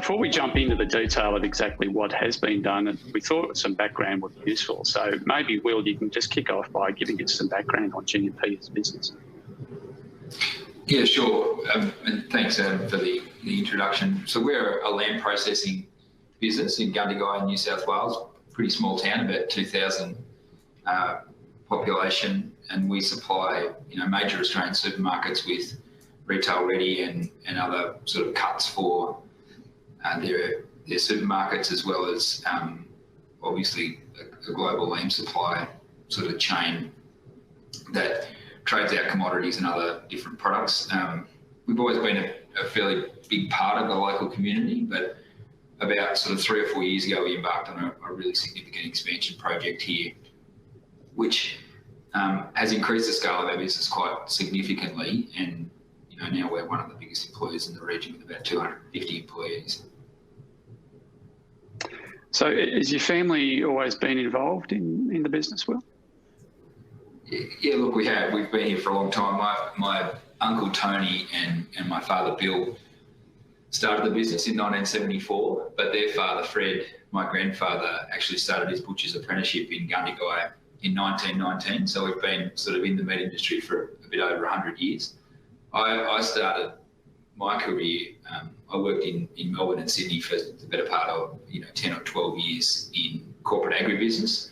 before we jump into the detail of exactly what has been done, we thought some background would be useful. So maybe, Will, you can just kick off by giving us some background on GMP as a business. Yeah, sure. And thanks, Adam, for the introduction. So we're a lamb processing business in Gundagai, New South Wales, pretty small town, about 2,000 population, and we supply major Australian supermarkets with retail ready and other sort of cuts for their supermarkets, as well as obviously a global lamb supply sort of chain that trades out commodities and other different products. We've always been a fairly big part of the local community, but about sort of 3 or 4 years ago, we embarked on a really significant expansion project here, which has increased the scale of our business quite significantly. And now we're one of the biggest employers in the region with about 250 employees. So has your family always been involved in the business, Will? Yeah, look, we have. We've been here for a long time. My uncle Tony and my father Bill started the business in 1974, but their father Fred, my grandfather, actually started his butcher's apprenticeship in Gundagai in 1919. So we've been sort of in the meat industry for a bit over 100 years. I started my career, I worked in Melbourne and Sydney for the better part of 10 or 12 years in corporate agribusiness.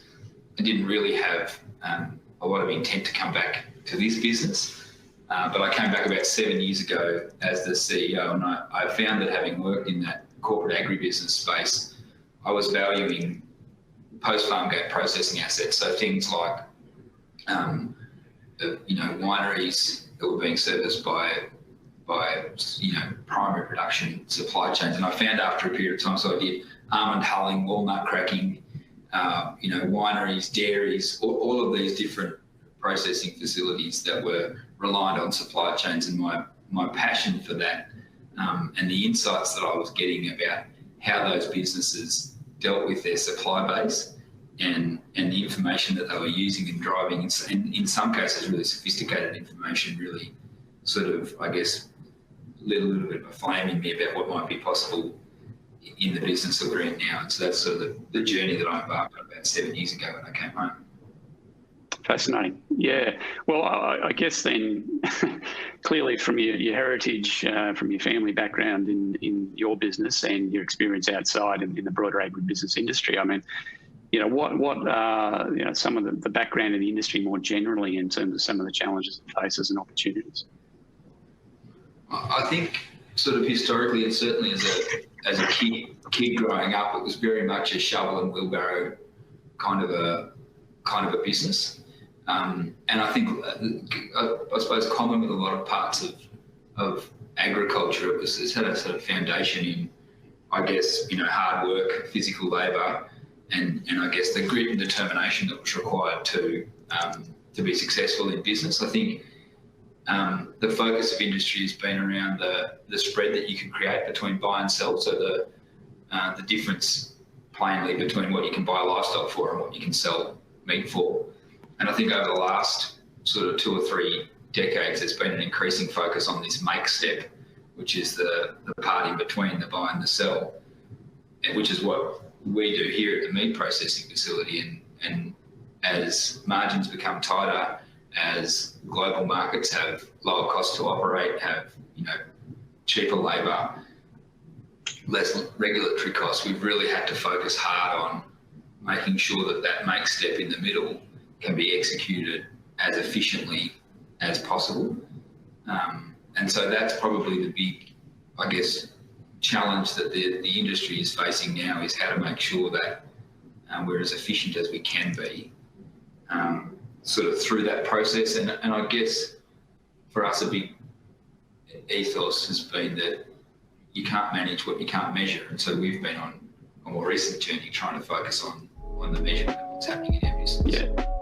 I didn't really have a lot of intent to come back to this business, but I came back about 7 years ago as the CEO, and I found that having worked in that corporate agribusiness space, I was valuing post-farm gate processing assets, so things like wineries that were being serviced by primary production supply chains. And I found after a period of time, so I did almond hulling, walnut cracking, wineries, dairies, all of these different processing facilities that were reliant on supply chains, and my passion for that and the insights that I was getting about how those businesses dealt with their supply base and the information that they were using and driving, and in some cases really sophisticated information, really sort of, I guess, lit a little bit of a flame in me about what might be possible in the business that we're in now. And so that's sort of the journey that I embarked on about 7 years ago when I came home. Fascinating. Yeah. Well, I guess then clearly from your heritage, from your family background in your business and your experience outside in the broader agribusiness industry, I mean, what are some of the background in the industry more generally in terms of some of the challenges it faces and opportunities? I think sort of historically, and certainly as a kid growing up, it was very much a shovel and wheelbarrow kind of a business. And I think, I suppose, common with a lot of parts of agriculture, it's had a sort of foundation in, I guess, hard work, physical labour, and I guess the grit and determination that was required to be successful in business. I think the focus of industry has been around the spread that you can create between buy and sell. So the difference plainly between what you can buy livestock for and what you can sell meat for. And I think over the last sort of 2 or 3 decades, there's been an increasing focus on this make step, which is the part in between the buy and the sell, which is what we do here at the meat processing facility. And as margins become tighter, as global markets have lower costs to operate, have cheaper labour, less regulatory costs, we've really had to focus hard on making sure that make step in the middle can be executed as efficiently as possible. And so that's probably the big, I guess, challenge that the industry is facing now, is how to make sure that we're as efficient as we can be sort of through that process. And I guess for us, a big ethos has been that you can't manage what you can't measure. And so we've been on a more recent journey trying to focus on the measurement of what's happening in our business. Yeah.